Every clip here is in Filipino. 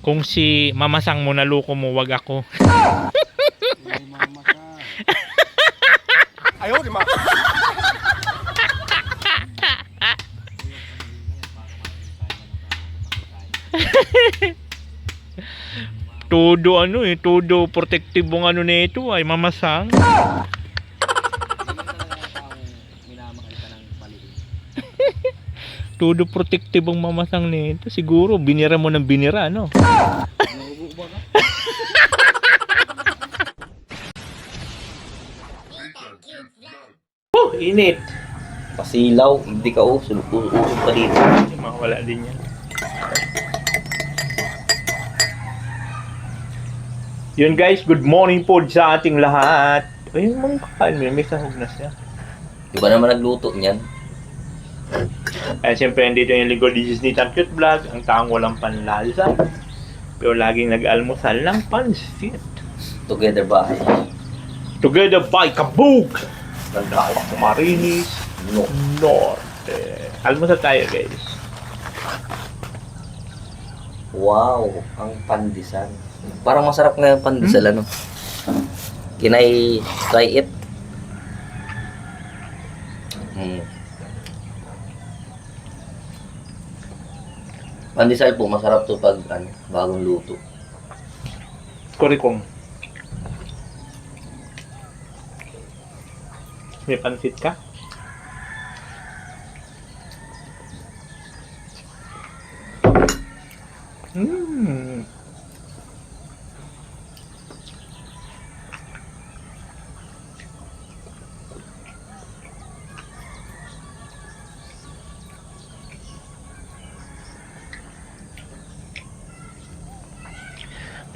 Kung si mamasang mo naluko mo, wag ako. Ay, mama ka. Ayaw, di ma. Todo ano todo protective ang ano nito ay mamasang. Todo protective ang mamasang nito. Siguro binira mo ng binira, no? Init. Pasilaw, hindi ka sulok pa dito. Mawala din yan. Yun guys, good morning po sa ating lahat. Ayun, mga kain mo, may sahog na siya. Di ba naman nagluto niyan? Ay, siyempre, nandito yung lingkod ni Disney Cute Vlog, ang taong walang panlasa. Pero laging nag-almusal ng pansit. Together ba? Together by Kabug! Nandawak Marinis, No. Norte. Almusal tayo guys. Wow, ang pandesal. Parang masarap nga yung pandesal, ano? Can I try it? Pandesal po, masarap to pag bagong luto. Kurikong. May pansit ka?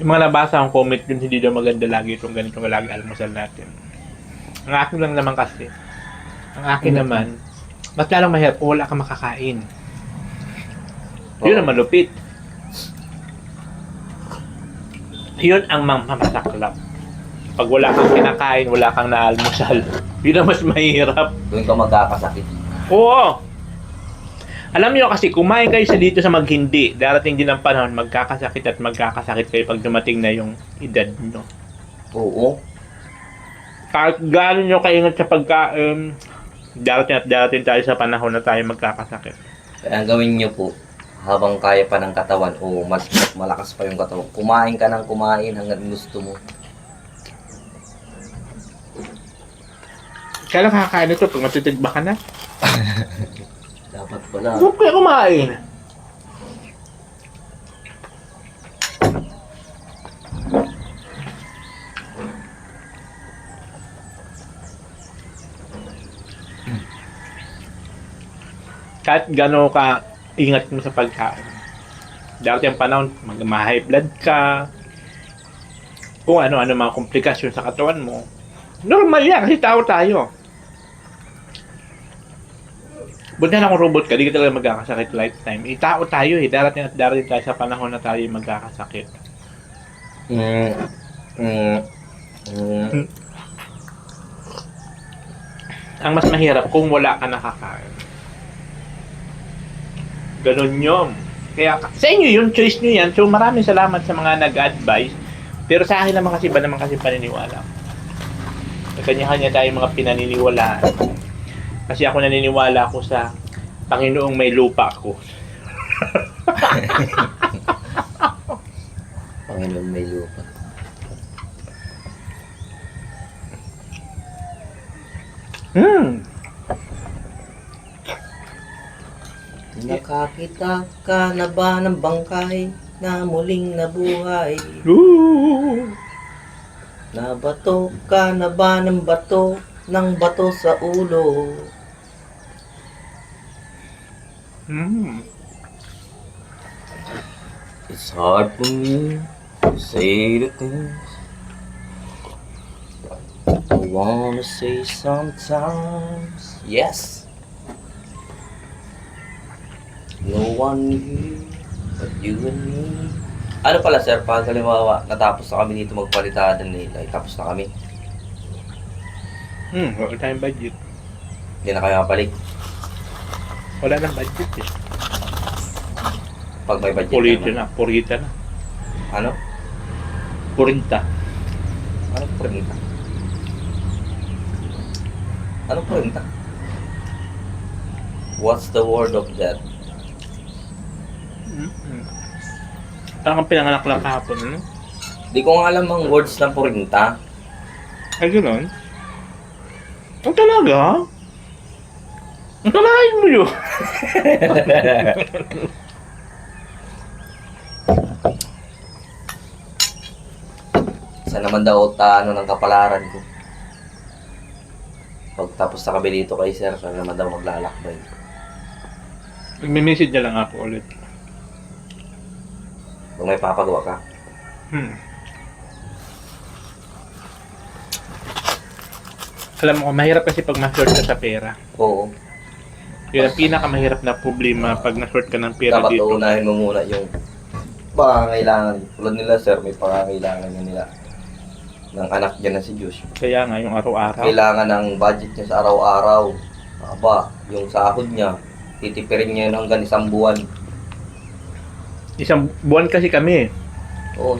Yung mga nabasa akong comment dun, hindi daw maganda lagi itong ganitong lagi almusal natin. Ang akin lang naman kasi, ang akin naman, mas lalong mahirap kung wala kang makakain. Yun ang malupit. Yun ang mamasaklap. Pag wala kang kinakain, wala kang naalmusal. Yun ang mas mahirap. Doon ka magkakasakit. Oo! Alam niyo kasi, kumain kayo sa dito sa maghindi, darating din ang panahon, magkakasakit at magkakasakit kayo pag dumating na yung edad nyo. Oo. Kahit gano'n nyo kaingat sa pagkain, darating at darating tayo sa panahon na tayo magkakasakit. Kaya gawin nyo po, habang kaya pa ng katawan o mas malakas pa yung katawan, kumain ka ng kumain hanggang gusto mo. Kailan kakakain ito pag matitigba ka na? Dapat pala. Huwag kaya kumain. Kahit gano'n ka ingat mo sa pagkain. Darating ang panahon, mag-high blood ka. Kung ano-ano mga komplikasyon sa katawan mo. Normal yan, kasi tao tayo. Buti na kung robot ka, di ka talaga magkakasakit lifetime. Tao tayo darating at darating tayo sa panahon na tayo magkakasakit. Ang mas mahirap kung wala ka nakakain. Ganun yun. Kaya sa inyo yun, choice nyo yan. So maraming salamat sa mga nag-advise. Pero sa akin naman kasi, ba naman kasi paniniwala. Sa kanya-kanya tayong mga pinaniniwalaan. Kasi ako naniniwala ako sa Panginoong may lupa ako. Panginoon may lupa. Nakakita ka na ba ng bangkay na muling nabuhay? Nabato ka na ba ng bato sa ulo? It's hard for me to say the things I wanna say sometimes. Yes. No one here but you and me. Ano pala sir, pag halimbawa natapos na kami dito magpalitada nila, tapos na kami. Wala tayong budget. Hindi na kayo mapalik. Wala nang budget eh. Pag may budget Purita naman. na, purita na. Ano? Kurinta. Ano printa? Ano printa? What's the word of that? Mm-hmm. Parang kang pinanganak lang kahapon, ano? Di ko nga alam ang words ng printa. Ay, gano'n? Ang talaga? Ang talaga mo yun? Saan naman daw ano ng kapalaran ko? Pagtapos sa dito kay sir, saan naman daw maglalakbay? Nagme-message na lang ako ulit. Kung may papagawa ka. Alam mo, mahirap kasi pag ma-short ka sa pera. Oo. Yun ang pinakamahirap na problema pag na-short ka ng pera Dapat dito. uunahin mo muna yung pangangailangan. Tulad nila sir, may pangangailangan niya nila ng anak niya na si Josh. Kaya nga, yung araw-araw. Kailangan ng budget niya sa araw-araw. Aba, yung sahod niya, titipirin niya yun hanggang 1 buwan. Isang buwan kasi kami. Oo,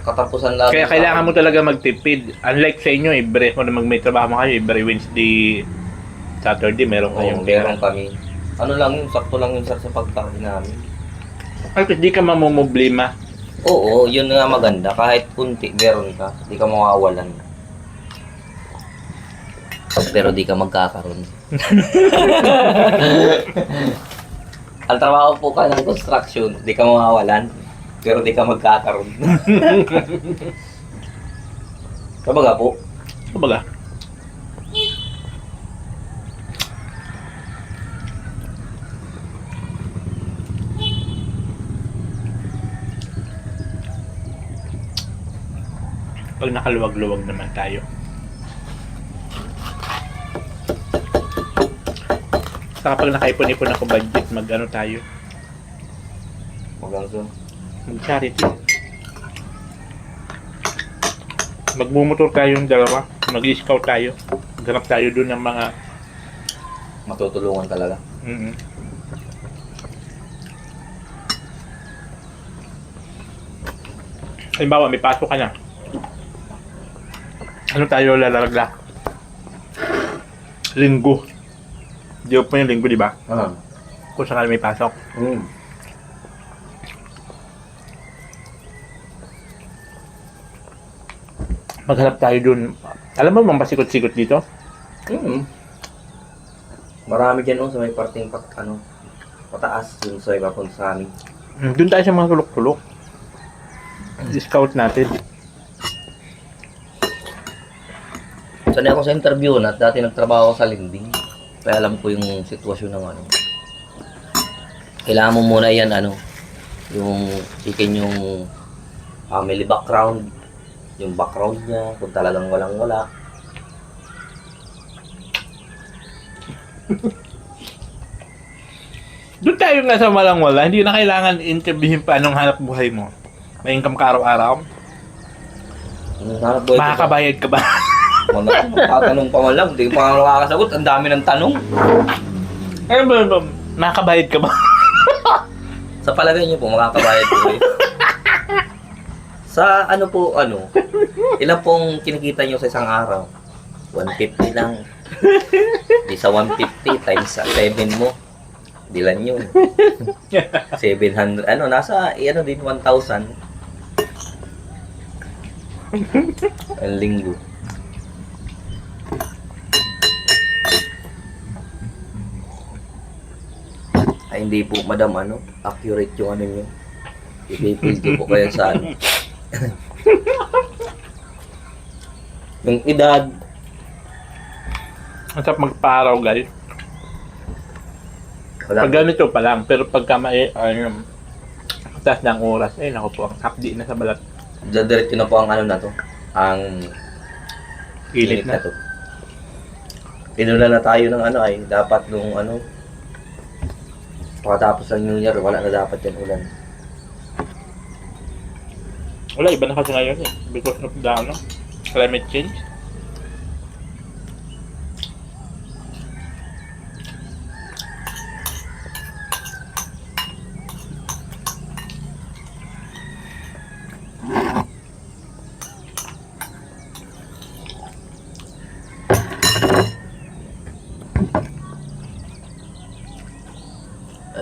katapusan lang. Kaya kailangan mo talaga magtipid. Unlike sa inyo, every mo na may trabaho mo kayo, every Wednesday, Saturday, meron Oo, kayong pera. meron kami. Ano lang yun, sakto lang yun sir sa pagkain namin. Ay, di ka mamumblema. Oo, yun nga maganda. Kahit kunti, meron ka. Di ka mawawalan. Pero di ka magkakaroon. Ang trabaho po ka ng construction, di ka mawawalan. Pero di ka magkakaroon. Kabaga po. Kumbaga, pag nakaluwag-luwag naman tayo. Saka pag nakaipon-ipon ako budget, mag-ano tayo, Magang so. mag-charity. Magmumotor tayong dalawa, mag-scout tayo. Maghanap tayo dun ng mga Matutulungan talaga. Halimbawa, may pasok ka na. Ano tayo lalaragla? Linggo. Di po yung linggo, di ba? Kung sakali may pasok. Maghanap tayo dun. Alam mo bang pasikot-sikot dito? Marami dyan sa may parting pataas yung sa iba kung sa amin. Dun tayo sa mga tulok-tulok. Scout natin. Sanay ako sa interview na dati nagtrabaho ako sa Linding. Kaya alam ko yung sitwasyon ng Kailangan mo muna yan yung chicken yung family background, yung background niya, kung talagang walang-wala. Doon tayo nga sa walang-wala. Hindi na kailangan interviewin pa anong hanap buhay mo. May income ka araw-araw. Hanap buhay ko ba? Makakabayad ka ba? Magtatanong pa man lang, hindi pa nga nakakasagot. Ang dami ng tanong. Ano ba? Makakabayad ka ba? Sa palagay niyo po, makakabayad po eh. Sa ilan pong kinikita niyo sa isang araw? 150 lang. Di sa 150 times 7 mo. Dilan yun. 700, nasa, din 1,000. Ang linggo. Ay, hindi po, madam, accurate yung nyo. I-pay ko po kayo sa yung edad. Ang sarap magparaw, guys. Wala. Pag ganito pa lang, pero pagka taas ng oras, naku po, ang hapdi na sa balat. Diretso na po ang na to. Ang Init na. to. Pinula na tayo ng dapat nung pagkatapos ng New Year, wala na dapat yan ulan. Wala, iba na kasi ngayon because of the climate change.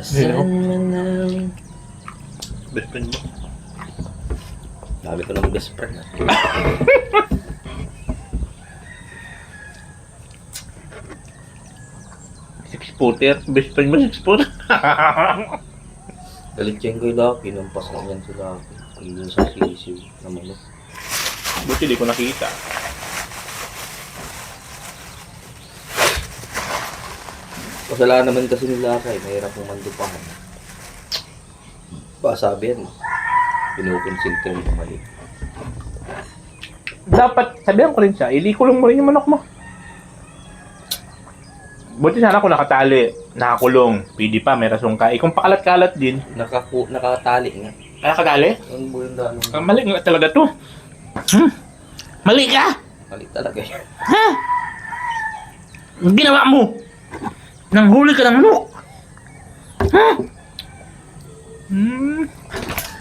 Asan man ang... Best friend mo. Sabi ko ng best friend. Six-footer. Best friend mo, six-footer. Galit yan kay Lucky. Nampas na yan si Lucky. Hindi sa sisiw na manok. Buti di ko nakita. Kasalanan naman kasi ni Lucky. Mahirap mong mandupahan. Ba, sabi yan. Pinukonsinti mo mali. Dapat, sabihan ko rin siya, ilikulong mo rin yung manok mo. Buti sana kung nakatali, nakakulong, pwede pa, may rasong ka. Kung pakalat-kalat din, Nakatali nga. nakatali? Ang buhay daan. Mali nga talaga to. Mali ka! Mali talaga yan. Ha? Ang ginawa mo? Nanghuli ka ng manok? Ha?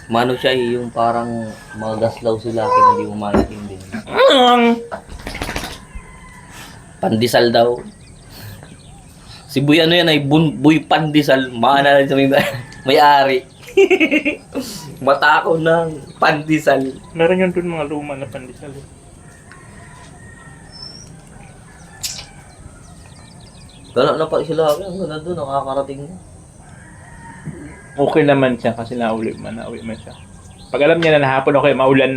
Mano siya yung parang magaslaw si Lucky na di mo maintindihan. Pandesal daw. Si Boy ano yan ay Boy Pandesal. Maana rin sa may-ari. Matakaw ng pandesal. Meron yun dun mga luma na pandesal. Gala na pa sila. Ang ganda doon. Nakakarating na. Okay naman siya kasi nauwi man siya. Pag alam niya na nahapon okay, mauulan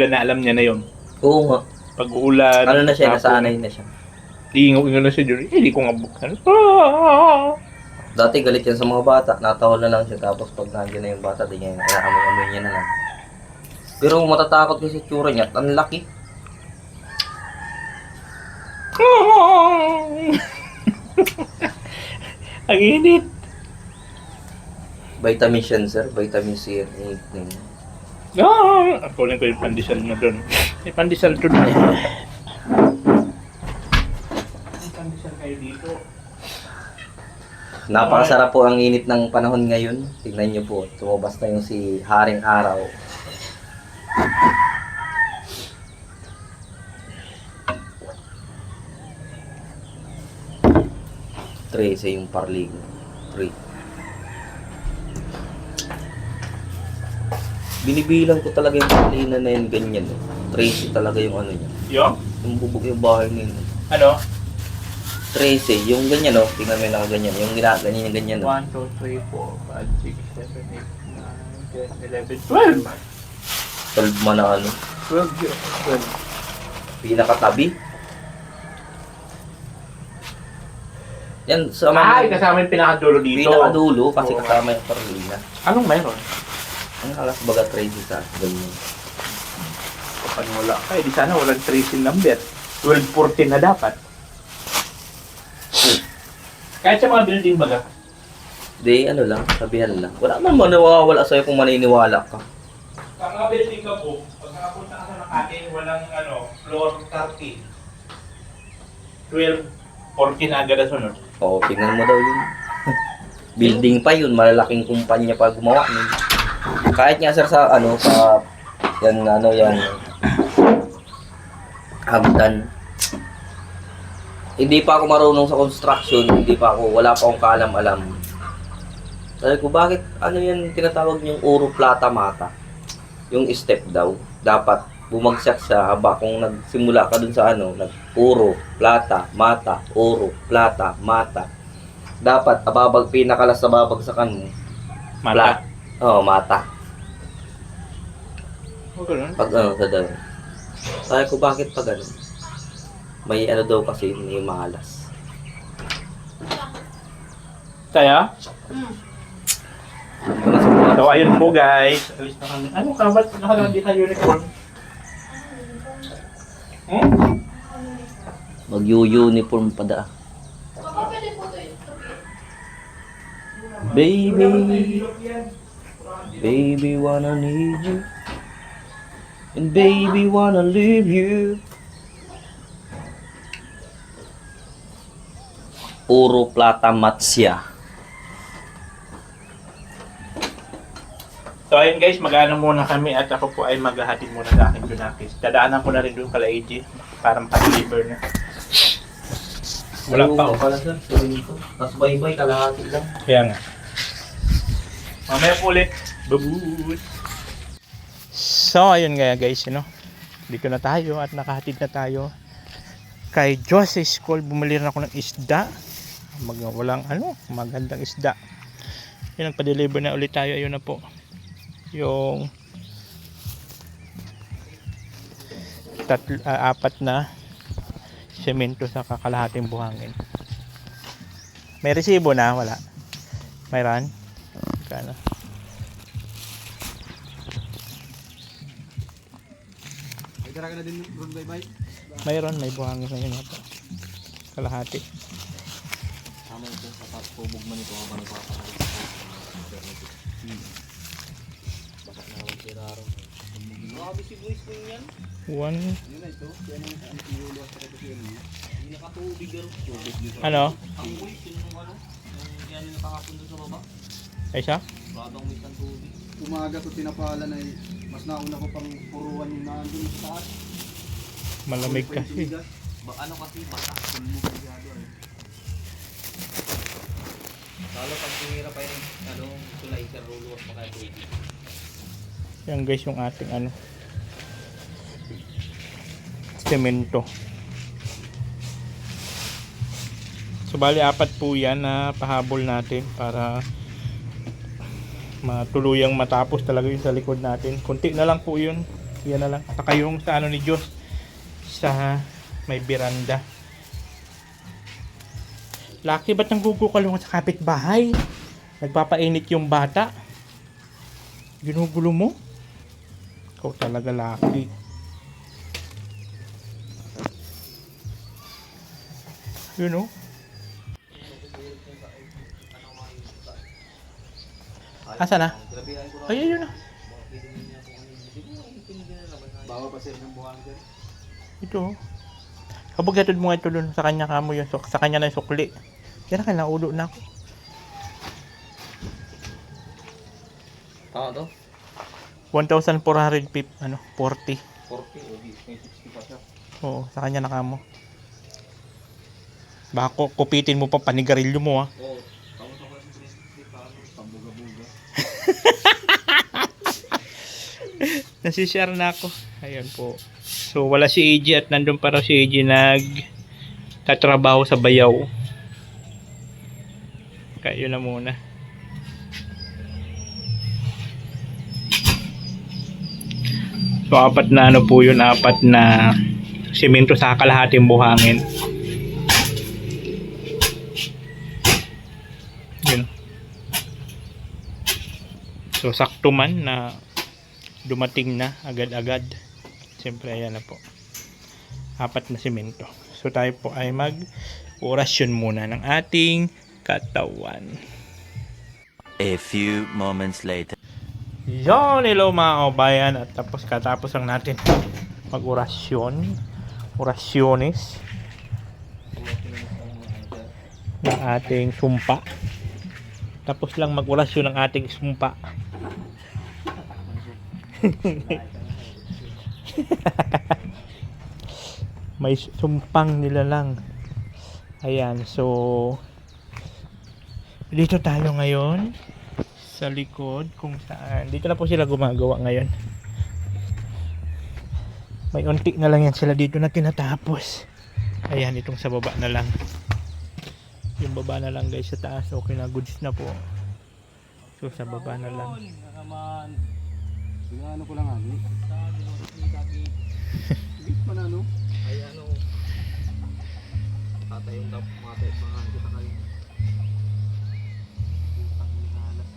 na alam niya na yon. Oo nga. Pag uulan, Ano na siya? hapon, Nasanay na siya. Ingaw na siya dyan. Hindi ko nga buksan. Dati galit yan sa mga bata. Natawal na lang siya. Tapos pag nandiyan na yung bata, di niya amoy niya na lang. Pero matatakot kasi tsura niya. Ang laki. Ang init. Vitamin C yan, sir. Vitamin C. Kunin ko yung pandesal na doon. May pandesal doon. May pandesal kayo dito. Napakasarap po ang init ng panahon ngayon. Tignan niyo po. Tumabas na yung si Haring Araw. Trece yung parlig. 3. Binibilang ko talaga yung parlina na yun ganyan. 13 talaga yung ano niya. Yung? Yung bubog yung bahay niya. Ano? 13, yung ganyan no. Tingnan mo yung nakaganyan. Yung ginaganyan yung ganyan no. 1, 2, 3, 4, 5, 6, 7, 8, 9, 10, 11, 12! 12 man na ano. 12 yun. 12. Pinakatabi. Yan sa Ay, kasama yung pinakadulo dito. pinakadulo kasi Oo. kasama yung parlina. Anong meron? Ang alas baga 13 sa ganyan. Kapag wala ka, di sana walang tracing number. 12-14 na dapat. Kahit sa mga building baga. Di ano lang, sabihan lang. Wala man manawawala sa'yo kung maniniwala ka. Sa mga building ka po, pag nakapunta ka sa Makati, walang floor 13. 12, 14 na agad na sunod. Oo, tingnan mo daw yun. Building pa yun, malalaking kumpanya pa gumawa nun. Kahit nga sir sa yan Hamdan. Hindi pa ako marunong sa construction, wala pa akong kaalam-alam. Sabi ko, bakit ano yan tinatawag niyong uro plata mata? Yung step daw, dapat bumagsak siya haba kung nagsimula ka dun sa uro, plata, mata, uro, plata, mata. Dapat pinakalas sa babagsakan mo. Mata. Mata. Okay lang. Pag sa daw. Sabi ko, bakit pag may daw kasi may malas. Kaya? So, ayun po guys. Alis na kami. Ano ka? Ba't nakalandi ka uniform? Mag-uniform pa da. Baby wanna need you. And baby wanna leave you. Puro plata matsya. So ayun guys, mag-ano muna kami at ako po ay maghahatid muna sa akin Junakis. Dadaanan ko na rin doon kala AJ. Parang pa-deliver na. Wala pa. Pala sir. Tapos bye-bye kalahati lang. Kaya nga. Mamaya po ulit. Babush! So, ayun nga guys, dito na tayo at nakahatid na tayo kay Jose School. Bumili rin ako ng isda. Magandang isda. Yun, nagpa-deliver na ulit tayo. Ayun na po. Yung 4 na semento sa kakalahating buhangin. May resibo na? Wala. Mayroon? Kano? May dara ka na din ron bye. Mayroon, may buhangin na yun ito. Kalahati. Tama ito, kapag pumog man ito habang nagpapakalit. Baka na lang siraro. Grabe si boys ko yan. One. Yun na ito. Yan ang niluluwas sa kapatid niya. Hindi nakatubig pero. Tubig nito. Ano? Ang boys, yung ano, yung yan yung nakakapun doon sa baba. Ay siya? Bagong may tubig. Umaga ko tinapalan ay mas nauna ko pang puruan yung nandun sa taas. Malamig kasi. Ano kasi, basa. Tulog masyado eh. Lalo pag tumira pa yung tulay sa luluwas pa kaya tubig. Yan guys yung ating semento. So bali 4 po yan na pahabol natin para matuluyang matapos talaga yung sa likod natin. Kunti na lang po yun. Yan na lang. Saka yung sa ni Diyos sa may beranda. Laki ba't nang gugukulong sa kapitbahay? Nagpapainit yung bata. Ginugulo mo? Ikaw talaga laki. You know? Asa na? Ay, ayun na. Bawa pa sila ng buhang dyan. Ito. Kapag gatod mo nga ito dun sa kanya kamo yung sa kanya na yung sukli. Kaya na kailangan ulo na ako. Tama to? 1,440. 40 o may 60 pa siya. Oo, sa kanya na kamo. Baka kupitin mo pa panigarilyo mo ha. Oo. Tama sa kasi 360 pa. Pambuga-buga. Nasishare na ako. Ayan po. So wala si AJ at nandun pa raw si AJ tatrabaho sa bayaw. Kaya yun na muna. So 4 na po yun, 4 na semento sa kalahating buhangin. Yun. So sakto man na dumating na agad-agad. Siyempre ayan na po. 4 na semento. So tayo po ay mag-orasyon muna ng ating katawan. A few moments later. Yon, hello mga kabayan. At katapos lang natin mag-orasyon. Orasyones ng ating sumpa. Tapos lang mag-orasyon ng ating sumpa. May sumpang nila lang. Ayan, so dito tayo ngayon sa likod kung saan dito na po sila gumagawa ngayon. May unti na lang yan sila dito na tinatapos. Ayan, itong sa baba na lang. Yung baba na lang guys, sa taas okay na, goods na po. So sa baba na lang. Ano ko lang ani. Bit pa na no. Ay tatay yung matay mga kita kayo. Putang inalas.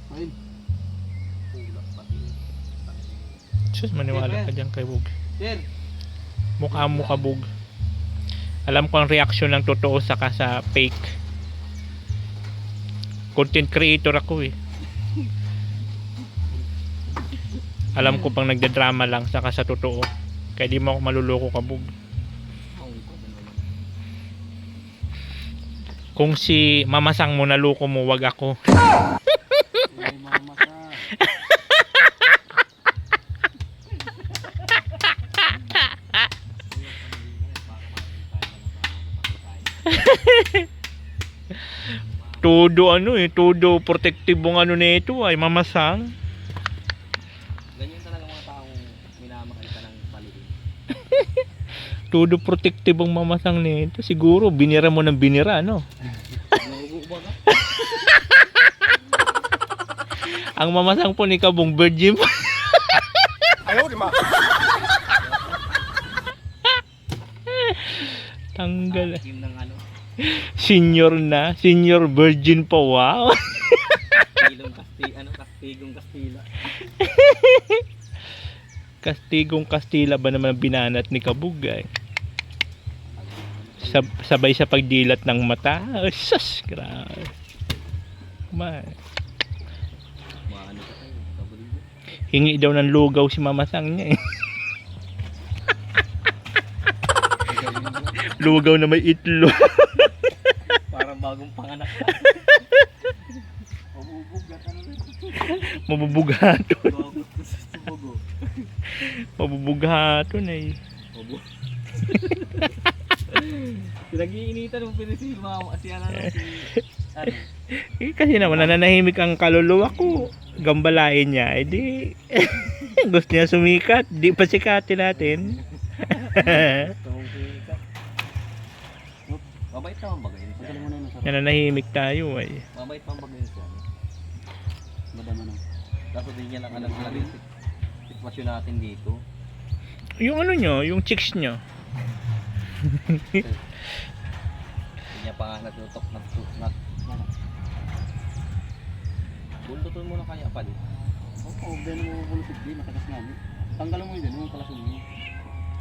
Ayun. Pulak pati. Sus, maniwala ka dyan kay Bug. Sir. Mukha mo ka Bug. Alam ko ang reaction ng totoo saka sa fake. Content creator ako eh. Alam ko pang nagdadrama lang saka sa totoo. Kaya di mo ako maluloko ka Bug. Kung si mamasang mo naloko mo, wag ako. Ay mama sa. Todo todo protective ang ano nito ay mamasang. Ganyan talaga mga taong minamahal ka ng palihim. Todo protective ang mamasang nito. Siguro binira mo ng binira, no? Nauubo ka? Ang mamasang po ni Kabong virgin. Tanggal. Team ng ano, Senior virgin pa, wow. Kastigong Kastila. Kastigong Kastila ba naman ang binanat ni Kabugay? Sabay sa pagdilat ng mata. Ay, sus, grabe. Man. Maano ka tayo, kabulido. Hingi daw ng lugaw si mamasang niya eh. Lugaw na may itlog. Parang bagong panganak. Mabubugat ano rin. Mabubughaton. Bagot ko sa tubogo. Mabubughaton eh. Pinag-iinitan mo pinisima mo si ano si ano. Kasi naman nananahimik ang kaluluwa ko. Gambalain niya. Eh di gusto niya sumikat. Di pa sikatin natin. Mabait naman ba ganyan? Pagkaling mo na yun, masarap. Nananahimik tayo ay. Mabait naman ba ganyan siya? Madama na. Kaso din niya lang alam talaga yung sitwasyon natin dito. Yung ano nyo, yung chicks nyo. Hindi niya pa nga natutok. Bulutun mo na kaya pa din. Oo, then mo bulupit din, matagas namin. Tanggalan mo yun din, yung kalasun mo.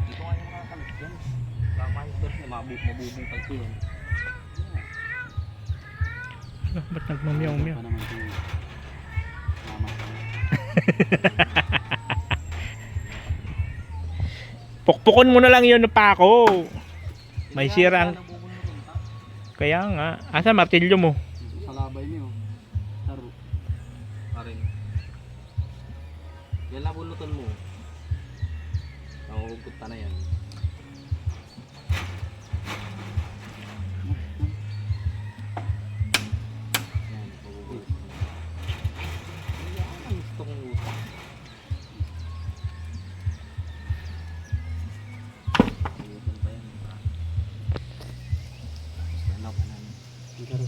Dito nga yung mga kalit yan. Tama yung source na mabubungkal ko yun. Ano, ba't nagmamyaw-myaw? Pa naman si mama. Pukpukon mo na lang yun pa ako. May sira ang... Nabubulutun ka. Kaya nga. Asa martilyo mo? Sa labay niyo. Taro. Parin. Yan lang bulutan mo. Nanguhugot ka na yan. Yan, paghuhugot. Yan ang gusto kong utak. Uhugutan pa yan. Ano ka na? Taro.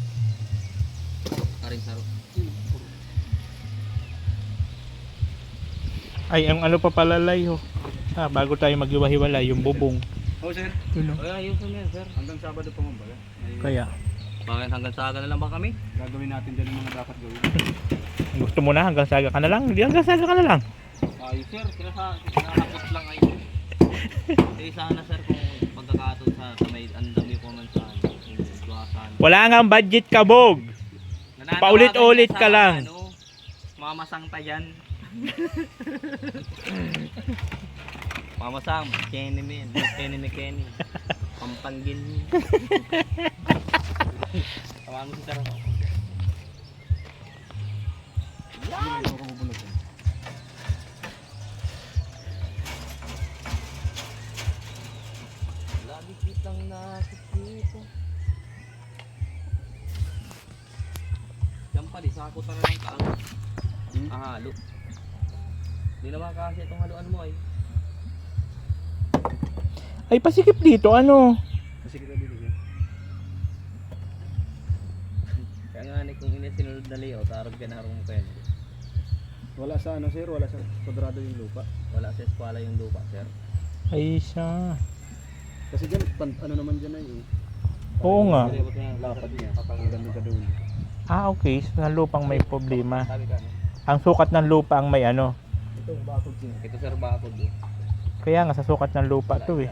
Parin saro. Ay, ang ano pa palalay ho. Bago tayo maghiwa-hiwalay, yung bubong. Oh, sir. Yun, Ay, ayusin yan, sir. Hanggang Sabado pa mo ba? Kaya, Bakit hanggang sa aga na lang ba kami? Gagawin natin dyan yung mga dapat gawin. gusto mo na hanggang saga ka na lang? Hindi hanggang saga ka na lang. Ay, sir, kinahakot lang ay. Eh, sana sir kung pagkakataon sa may andami ko man sa duwasan. Wala nga budget Kabog. Paulit-ulit ka lang. Ano, mamasang tayan. Mamasang, Kenny man, Kenny. Pampangin. Tama mo si sir. Yan! Ito ko bubulot. Lagi kitang nakikita. Diyan pa, di sakot na lang ka. Halo. Di naman kasi itong haluan mo ay. Ay, pasikip dito, ano? Kasi kita dito siya. Kaya nga ni kung inisinulod na Leo, tarog ka na harong mo kayo. Wala sa ano sir, wala sa kwadrado yung lupa. Wala sa eskwala yung lupa, sir. Ay, siya. Kasi dyan, ano naman dyan ay Oo nga. lapad niya. Ganda ka doon. Okay. Sa lupang may problema. Sabi ka, no? Ang sukat ng lupa ang may ano. Itong bakod siya. Ito sir, bakod eh. Kaya nga sa sukat ng lupa to eh.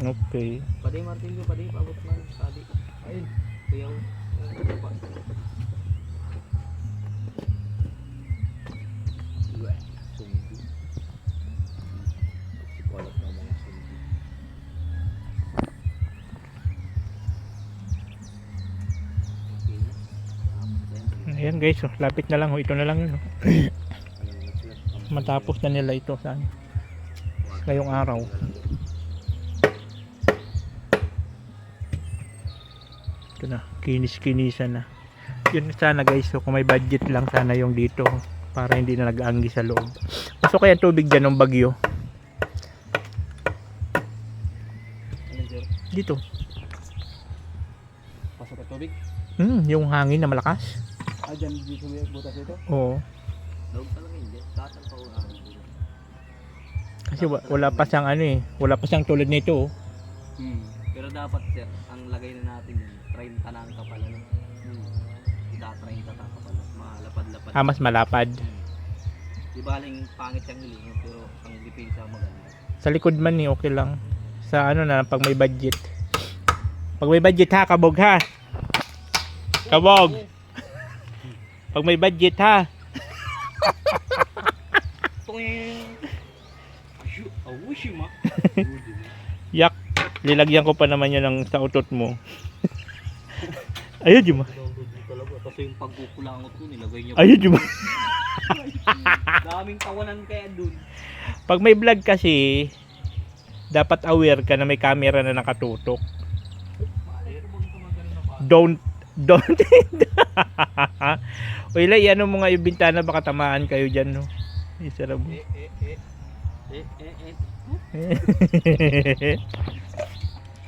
Okay. Paday martilyo, paday, pabot man. Sabi. Ayun. Kuyaw. Lupa. Sumbi. Sikwalot na mga sumbi. Okay. Ayan guys, oh, lapit na lang. Oh, ito na lang yun. Oh. Matapos na nila ito sa ngayong araw. Ito na, kinis-kinisan na. Yun sana guys, so kung may budget lang sana yung dito para hindi na nag-aanggi sa loob. Gusto kaya tubig dyan ng bagyo. Ano, sir? Dito. Pasok ka tubig? Yung hangin na malakas. Ah, dyan dito may butas ito? Oo. Loob talaga hindi. Tatang pa una. Kasi wala pa siyang ano eh. Wala pa siyang tulad nito oh. Pero dapat sir, ang lagay na natin yun, 30 na ang kapal ano. Ida 30 ta kapal. Malapad-lapad. Mas malapad. Di baling pangit siyang hilingon pero ang depensa maganda. Sa likod man eh, okay lang. Sa ano na, pag may budget. Pag may budget ha, kabog ha. Kabog. Pag may budget ha. Yak. Lilagyan ko pa naman yan ng sa utot mo. Ayun, Juma. Talaga kasi yung pagkukulangot ko nilagay niya. Ayun, Juma. Daming tawanan kaya dun. Pag may vlog kasi, dapat aware ka na may camera na nakatutok. Don't. Uy, lai, ano mo nga yung bintana, baka tamaan kayo dyan, no? Isara mo.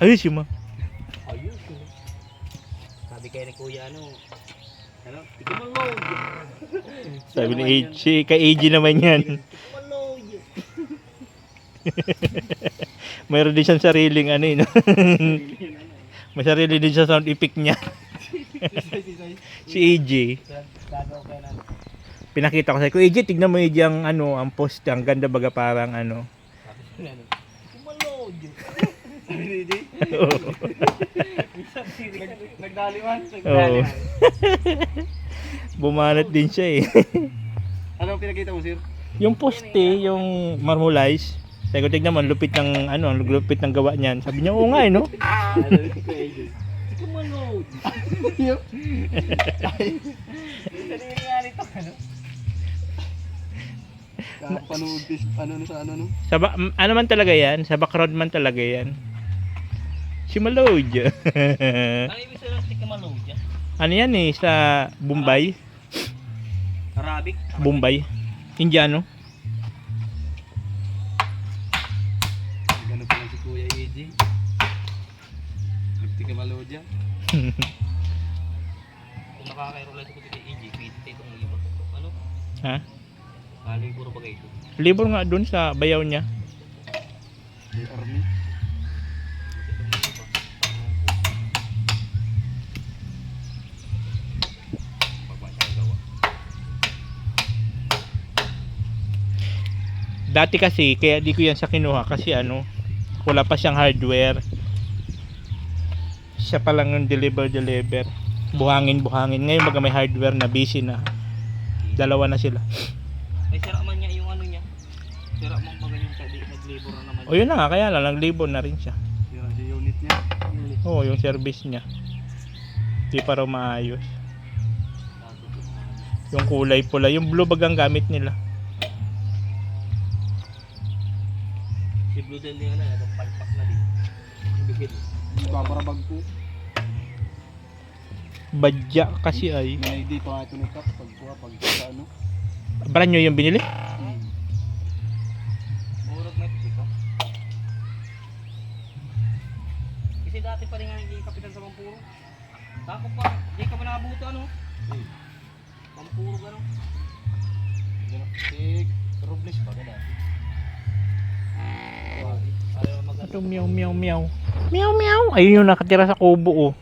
Ayos yun, ma. Ayun. Sabi kaya ni kuya ano, tikiman mo. Sabi ni AJ, kay AJ naman yan. Tikiman mo. Mayroon din siyang sariling ano yun. May sarili din siya sound effect niya. Si AJ. Pinakita ko sa AJ, tignan mo AJ ang ano, ang post, ang ganda baga parang ano. Nagdaliwan. Oo. Bumanat din siya eh. Ano pinakita mo, sir? Yung poste, yung marmolize. Sabi ko, tignan mo, ang lupit ng ano, ang lupit ng gawa niyan. Sabi niya, oo nga eh, no? Panood ano sa ano no? Ano man talaga yan, sa background man talaga yan. Si Maloj. Ano ibig sabihin ng tikiman mo dyan? Ano yan eh, sa Bombay. Arabic? Bombay. Indiano. Ganun pa lang si Kuya AJ. Nagtika malo dyan. Kung nakakairulay ko dito EG, pwede itong libro. Ano? Ha? Libro ba kayo? Libro nga dun sa bayaw niya. May army. Dati kasi, kaya di ko yan sa kinuha kasi ano, wala pa siyang hardware. Siya pa lang yung deliver. Buhangin. Ngayon baga may hardware na, busy na. Dalawa na sila. Ay, sira man niya yung ano niya. Sira man ba ganyan sa nag-labor na naman. O yun na nga, kaya lang, nag-labor na rin siya. Yung unit niya. Oo, yung service niya. Di pa raw maayos. Yung kulay pula, yung blue bag ang gamit nila. Si Blue Del niya na, itong palpak na din. Bigil. Babarabag po. Badya kasi ay. May ID pa nga ito nito. Pag sa ano. Brand new yung binili? Murag na ito. Kasi dati pa rin nga hindi kapitan sa Pampuro. Tako pa, hindi ka ba nakabuto ano? Pampuro ka no? Si Robles ba ka dati? Ito meow. Ayun yung nakatira sa kubo oh.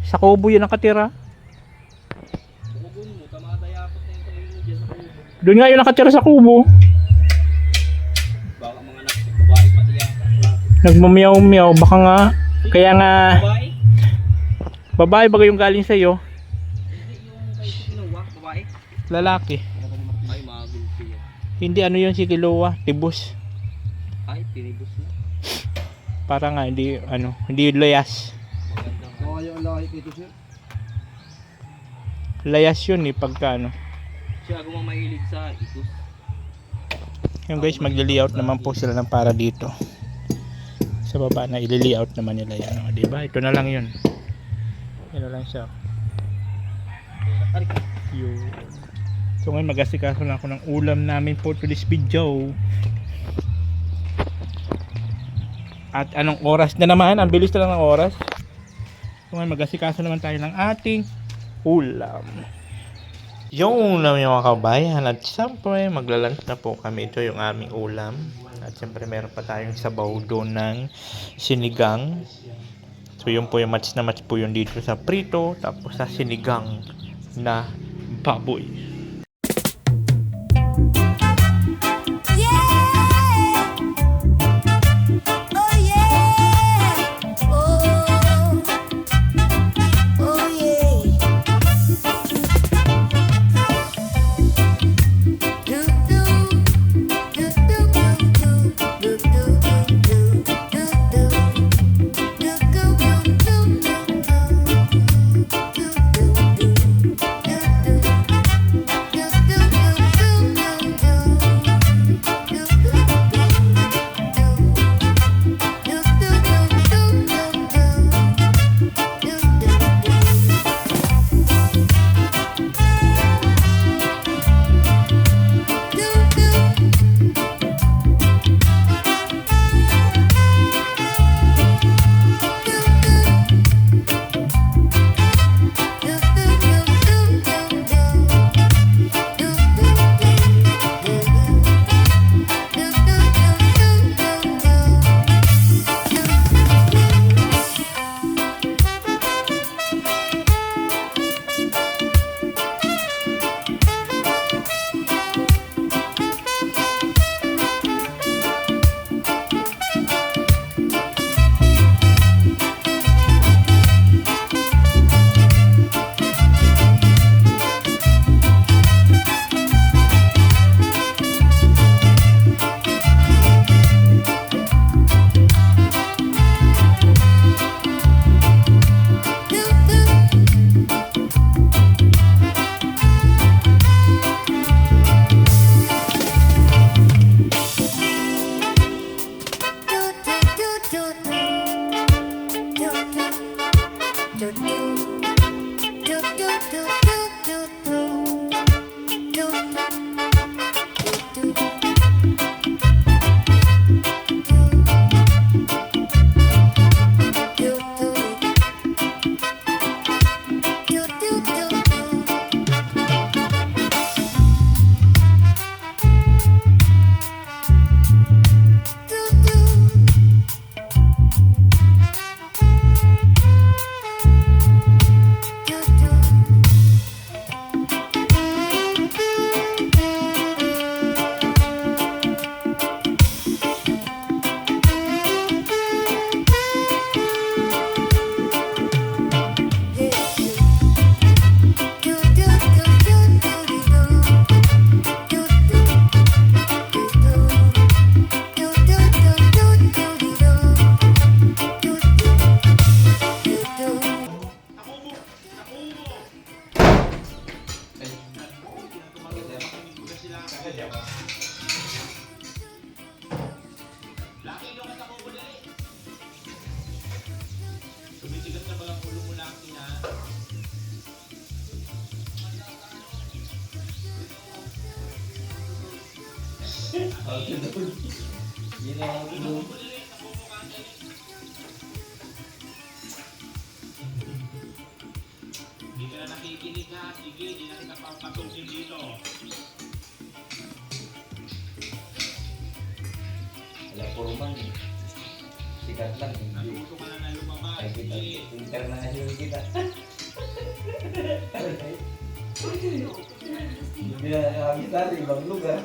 Sa kubo yun nakatira. Bukubun mo, tamadayapot na yung kamay mo dyan sa kubo. Doon nga yung nakatira sa kubo. Baka mga babae pati yata. Nagmamiyaw. Baka nga. Kaya nga. Babae? Babae baga yung galing sa'yo. Hindi yung kay Kinuwa, babae? Lalaki. Ay, mga gulpi yan. Hindi ano yun si Kilowa. Tibus. Ay, tinibus na. Para nga hindi layas. Magandang Baka yung laki kito, sir. Layas yun eh pagka ano. siya mahilig sa ikus. Yung guys, magli-layout naman po sila ng para dito. Sa baba na i-layout naman nila yan. O, diba? Ito na lang yun. Ano lang siya. Yun. So ngayon mag-asikaso lang ako ng ulam namin for today's video. At anong oras na naman? Ang bilis na lang ng oras. So ngayon mag-asikaso naman tayo ng ating ulam. Yung ulam yung mga kabayan. At siyempre maglalunch na po kami. Ito yung aming ulam. At siyempre meron pa tayong sabaw doon ng sinigang. So yun po yung match na match po yun dito sa prito. Tapos sa sinigang na baboy. Hindi ka na nakikinig ha. Sige, hindi na kita papatusin dito. Wala puro man. Sikat lang. Natuto ka na na lumabas. Ay, kita. Sige. International kita. Hindi na nakakita sa ibang lugar.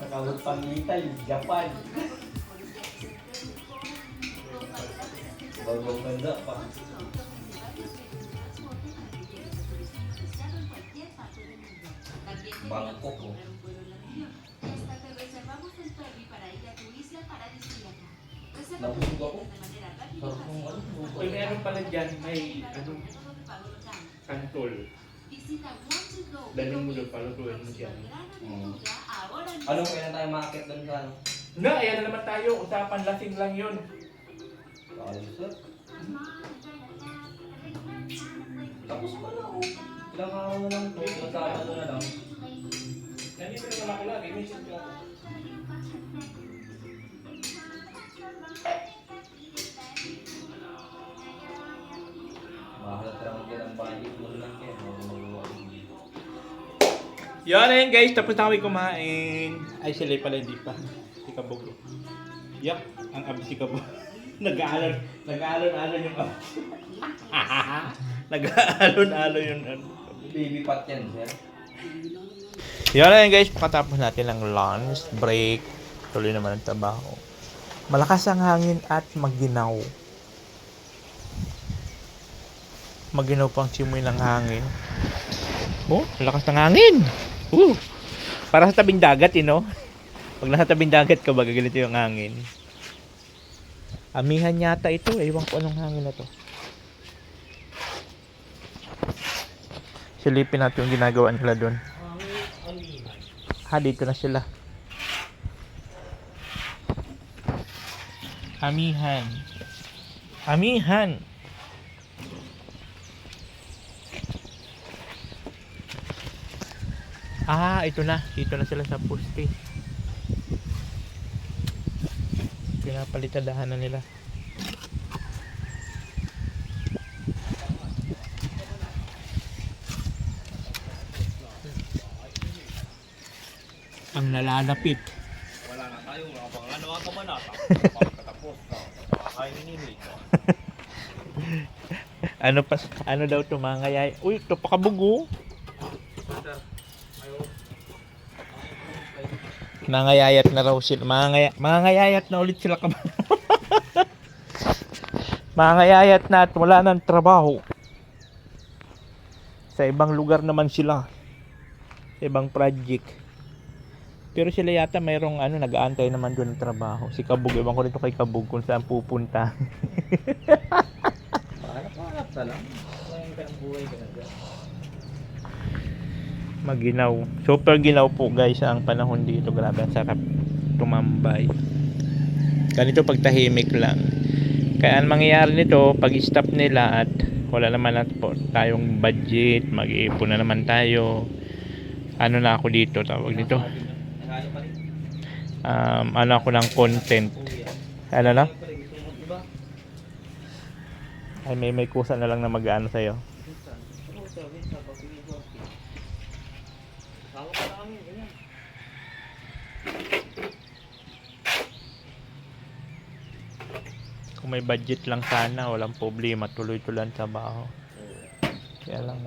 Nakawag pangitay, Japan. Bagong banda pa. Bangkok oh. Nabusog ako. Sarap ng ano. Uy, meron pala dyan, may anong kantol. Daling mo doon, palutuin mo dyan. Ano kailan tayo makakit doon sa ano? Na, ayan na naman tayo. Usapan lasing lang yun. Ayos ah. Tapos pa na, oh. Ilang araw na lang po. Ilang Sabado na lang. Nandito naman ako lagi, message ko. Makalat ka naman din ang budget mo lang kaya. Yan na yun guys, tapos na kami kumain. Ay sila pala hindi pa. Si Kabog. Yak, ang abs si Kabog. Nag-aalon-alon yung abs. Nag-aalon-alon yung ano. Baby pot yan, sir. Yan na yun guys, pagkatapos natin ng lunch break. Tuloy naman ang trabaho. Malakas ang hangin at maginaw. Maginaw pang simoy ng hangin. Oh, lakas ng hangin. Para sa tabing dagat, no? Pag nasa tabing dagat ka, baga ganito yung hangin. Amihan yata ito. Ewan ko anong hangin na to. Silipin natin yung ginagawa nila doon. Dito na sila. Amihan. Amihan. Ito na. Dito na sila sa poste. Pinapalitadahan na nila. Ang nalalapit. Wala na tayo, ano ka man ata. Pagkatapos ka, kakain ni Ano daw to mga ngayay? Uy, ito pakabugo. Nangayayat na raw sila. Mga ngayayat na ulit sila kabalo. Mga ngayayat na at wala nang trabaho. Sa ibang lugar naman sila. Sa ibang project. Pero sila yata mayroong nag-aantay naman doon ng trabaho. Si Kabog, ewan ko dito kay Kabog kung saan pupunta. Pahanap na lang. Ang buhay ka na dyan. Maginaw. Super ginaw po guys ang panahon dito. Grabe, ang sarap tumambay. Ganito pag tahimik lang. Kaya ang mangyayari nito, pag stop nila at wala naman po tayong budget, mag-iipon na naman tayo. Ano na ako dito, tawag dito. Ano ako ng content. Ano na? Ay may kusa na lang na mag-ano sa'yo. Kung may budget lang sana, walang problema, tuloy-tuloy ang trabaho. Kaya lang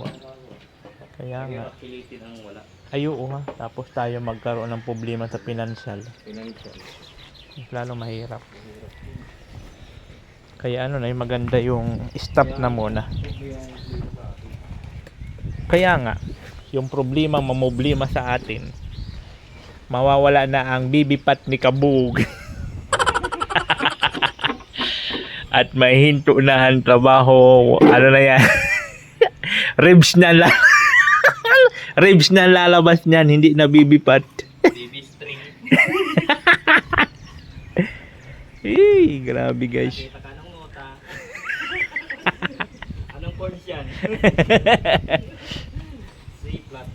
Kaya nga. Pilitin ang wala. Ay oo ha. Tapos tayo magkaroon ng problema sa financial. Lalo mahirap. Kaya yung maganda yung stop na muna. Kaya nga, yung problema mamoblema sa atin, mawawala na ang bibipat ni Kabog. At may hinto na ang trabaho. Ano na yan? Ribs na lang. Ribs na lalabas niyan, hindi na bibipat. Baby string. Grabe guys. Kita ka ng nota. Anong course yan? C-flat.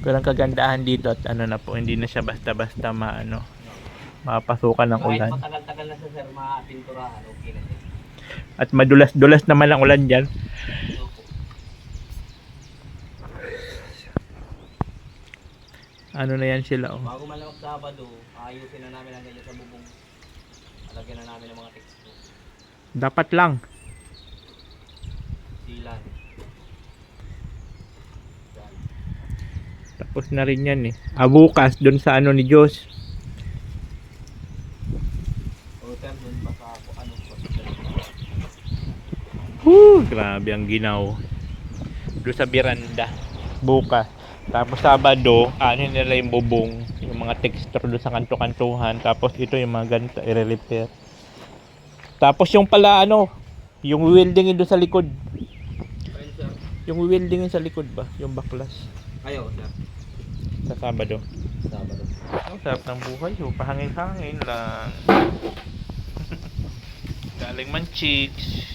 Pero ang kagandahan dito at na po, hindi na siya basta-basta mapasukan ng ulan. Kahit matagal-tagal na sa sir, mapinturahan, okay na yan. At madulas-dulas naman ang ulan dyan. Ano na yan sila Bago man lang Sabado, ayusin na namin ang ganyan sa bubong. Alagyan na namin ng mga textbook. Dapat lang. Silan. Tapos na rin yan bukas dun sa ni Diyos. Hotel dun pa sa ano pa. Grabe ang ginaw. Doon sa biranda. Bukas. Tapos Sabado, nila yung bubong, yung mga texture doon sa kanto-kantuhan. Tapos ito yung mga ganito, i-repair. Tapos yung pala yung welding doon sa likod. Yung welding sa likod ba? Yung baklas. Ayaw, sir. Sa Sabado. Sabado. Ang sarap ng buhay. Pahangin-hangin lang. Galing man chicks.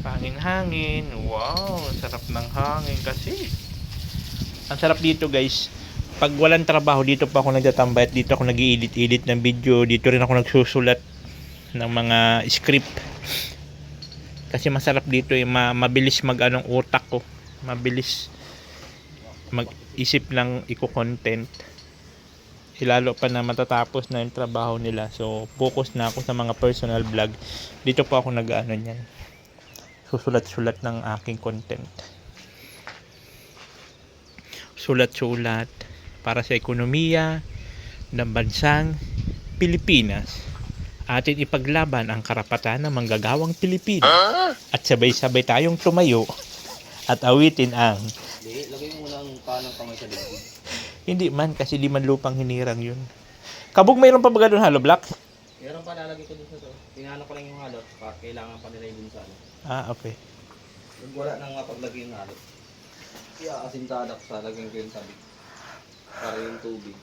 Hangin-hangin. Wow, ang sarap ng hangin kasi. Ang sarap dito guys. Pag walang trabaho, dito pa ako nagtatambay at dito ako nag-i-edit ng video. Dito rin ako nagsusulat ng mga script. Kasi masarap dito mabilis mag-anong utak ko. Mabilis mag-isip ng iko-content. Lalo pa na matatapos na yung trabaho nila. So, focus na ako sa mga personal vlog. Dito po ako nag-ano niyan. Susulat-sulat ng aking content. Sulat-sulat para sa ekonomiya ng bansang Pilipinas. Atin ipaglaban ang karapatan ng manggagawang Pilipino. At sabay-sabay tayong tumayo at awitin ang Hindi, lagay mo muna ang kanang kamay sa dibdib. hindi man kasi di man lupang hinirang yun. Kabog, mayroon pa ba doon hollow block? Meron pa lalagay ko dun sa to. Tinano ko lang yung halo. Kailangan pa nila yung dun sa ano. Ah, okay. Pag wala nang mapaglagay yung halo. Kaya asintada ko sa lagyan ko yung tabi. Para yung tubig.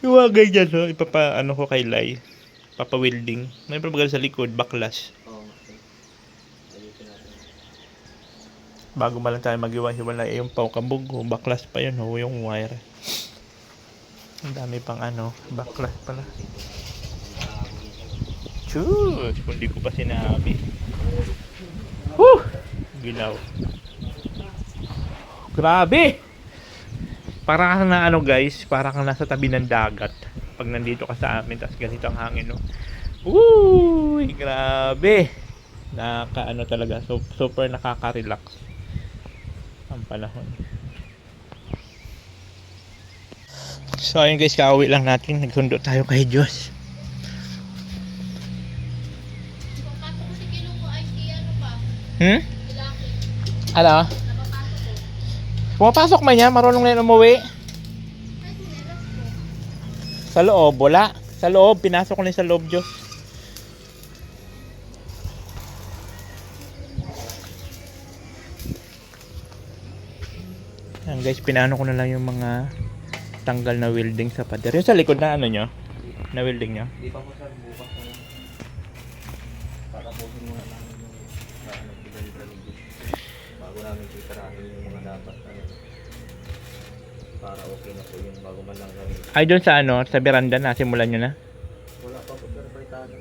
Yung mga ganyan, no? Ipapa-ano ko kay Lai. Papa-welding. May pa ba sa likod, backlash. Oo. Okay. Lagyan natin. Bago man lang tayo mag-iwan-hiwalay yung kabog, backlash pa yun, yung wire. Ang dami pang backlash pala. Chus! Hindi ko pa sinabi. Woo! Gilaw. Grabe! Parang kang na guys, parang kang nasa tabi ng dagat. Pag nandito ka sa amin, tapos ganito ang hangin, no? Uy! Grabe! Talaga, super nakaka-relax ang panahon. So ayun guys, kauwi lang natin. Nagsundo tayo kay Diyos. Ano? Pumapasok man niya, marunong na yun umuwi. Sa loob, wala. Sa loob, pinasok ko na sa loob, Diyos. Ayan guys, pinano ko na lang yung mga tanggal na welding sa pader. Yung sa likod na nyo? Na welding nyo? Hindi pa po sir, bukas na. Tatapusin muna namin yung libra-libra bago namin sisirahin yung mga dapat para okay na po yun bago man lang kami. Ay, doon sa sa veranda na, simulan nyo na? Wala pa po sir, baitado.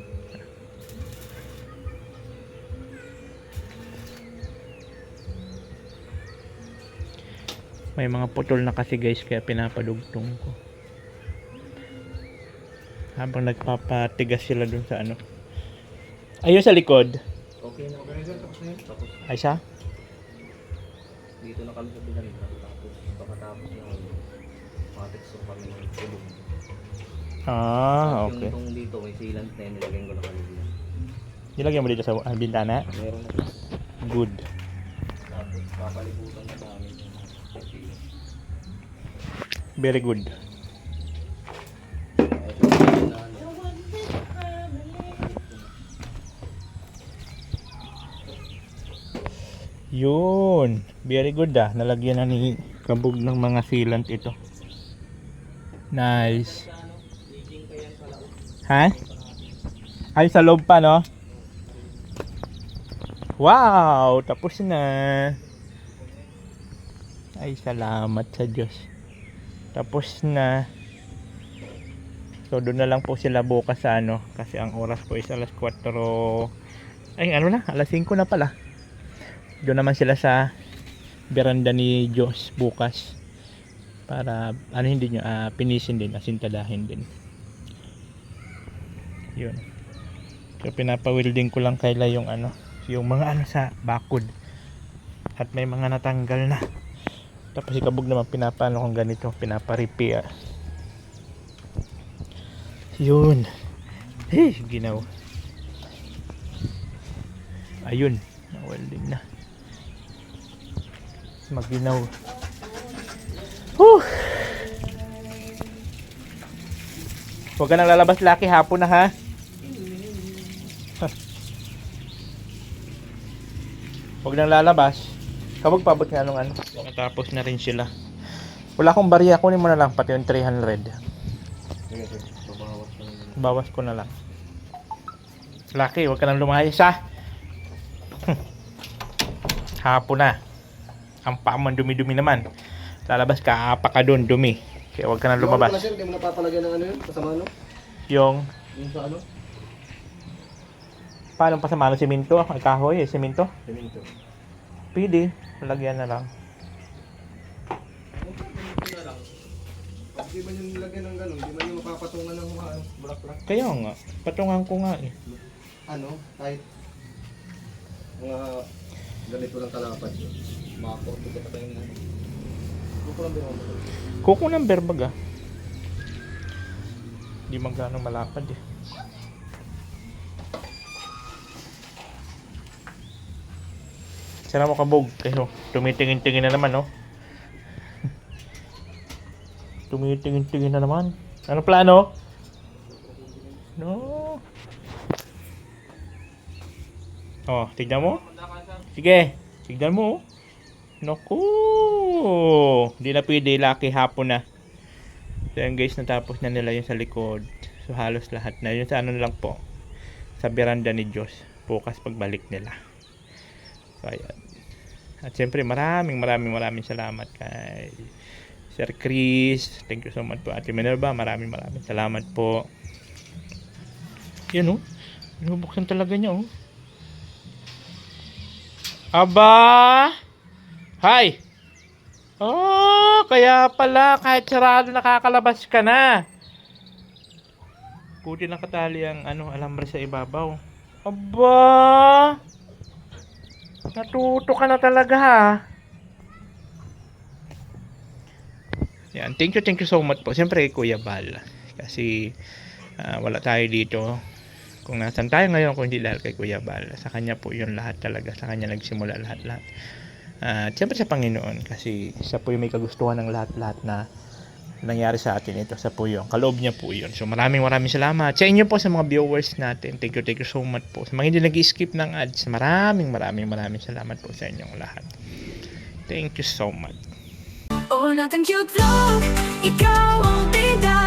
May mga putol na kasi guys, kaya pinapadugtong ko. Habang nagpapatigas sila dun sa ayun sa likod. Okay na sir, tapos na yun. Tapos Ay siya? dito na kami sa binalibra. Tapos pagkatapos yung matikso kami ng tulong. Ah, okay. Yung dito may sealant na yun, nilagyan ko na kanila. Nilagyan mo dito sa bintana? Meron na. Good. Tapos papalibutan na namin yung Very good. Yun. Very good Nalagyan na ni Kabog ng mga sealant ito. Nice. Ha? Ay, sa loob pa, no? Wow! Tapos na. Ay, salamat sa Diyos. Tapos na. So, doon na lang po sila bukas sa kasi ang oras po is alas 4. Ay, alas 5 na pala. Doon naman sila sa veranda ni Diyos bukas. Para, hindi nyo, pinisin din, asintadahin din. Yun. So, pinapa-welding ko lang kaila yung yung mga sa bakod. At may mga natanggal na. Tapos si Kabog naman pinapano kung ganito, pinapa-repair. Yun. Hey, ginaw. Ayun, na-welding na. Maginaw. Whew. Huwag ka nang lalabas laki, hapon na ha. Huwag nang lalabas. Kabog pabot nga nung Natapos na rin sila. Wala akong barya, kunin mo na lang pati yung 300. Bawas ko na lang. Laki, huwag ka nang lumayas ha. Hapon na. Ang paa mo dumi-dumi naman. Lalabas ka, apa ka doon, dumi. Kaya huwag ka na Yung ano lumabas. pala, sir, hindi mo napapalagyan ng ano yun, kasama ano? Yung, Yung sa ano? paano pa sa mano, simento? Ay, kahoy, simento? Semento. Pwede, lagyan na lang. Pag di ba yung nilagyan ng gano'n, di ba yung mapapatungan ng mga ano, bulak-bulak? Kaya nga, patungan ko nga eh. Ano, kahit mga ganito lang kalapad yun. Makaporto ka pa tayo ng ano. Gusto lang din ako. Kuko ng berbag ah. Di magano malapad eh. Sana mo kabog kayo. Tumitingin-tingin na naman, no? Tumitingin-tingin na naman. Ano plano? No. Oh, tignan mo. Sige, tignan mo. Naku. Hindi na pwede. Lucky hapon na. So yan guys, natapos na nila yung sa likod. So halos lahat na. Yung sa ano lang po. Sa beranda ni Diyos. Bukas pagbalik nila. So ayan. At siyempre maraming salamat kay Sir Chris. Thank you so much po. Ate Minerva, maraming salamat po. Yan oh. Binubuksan talaga niya oh. Aba! Hi! Oh, kaya pala kahit sarado nakakalabas ka na. Buti nakatali ang ano, alambre sa ibabaw. Aba! Natuto ka na talaga ha. Yan, thank you so much po. Siyempre kay Kuya Bal. Kasi wala tayo dito. Kung nasan tayo ngayon, kung hindi dahil kay Kuya Bal. Sa kanya po yun lahat talaga. Sa kanya nagsimula lahat-lahat. At siyempre sa Panginoon. Kasi siya po yung may kagustuhan ng lahat-lahat na nangyari sa atin ito. Sa po yun. Kaloob niya po yun. So maraming salamat. Sa inyo po sa mga viewers natin. Thank you so much po. Sa mga hindi nag-skip ng ads. Maraming salamat po sa inyong lahat. Thank you so much. Oh, nothing cute vlog, ikaw ang bida.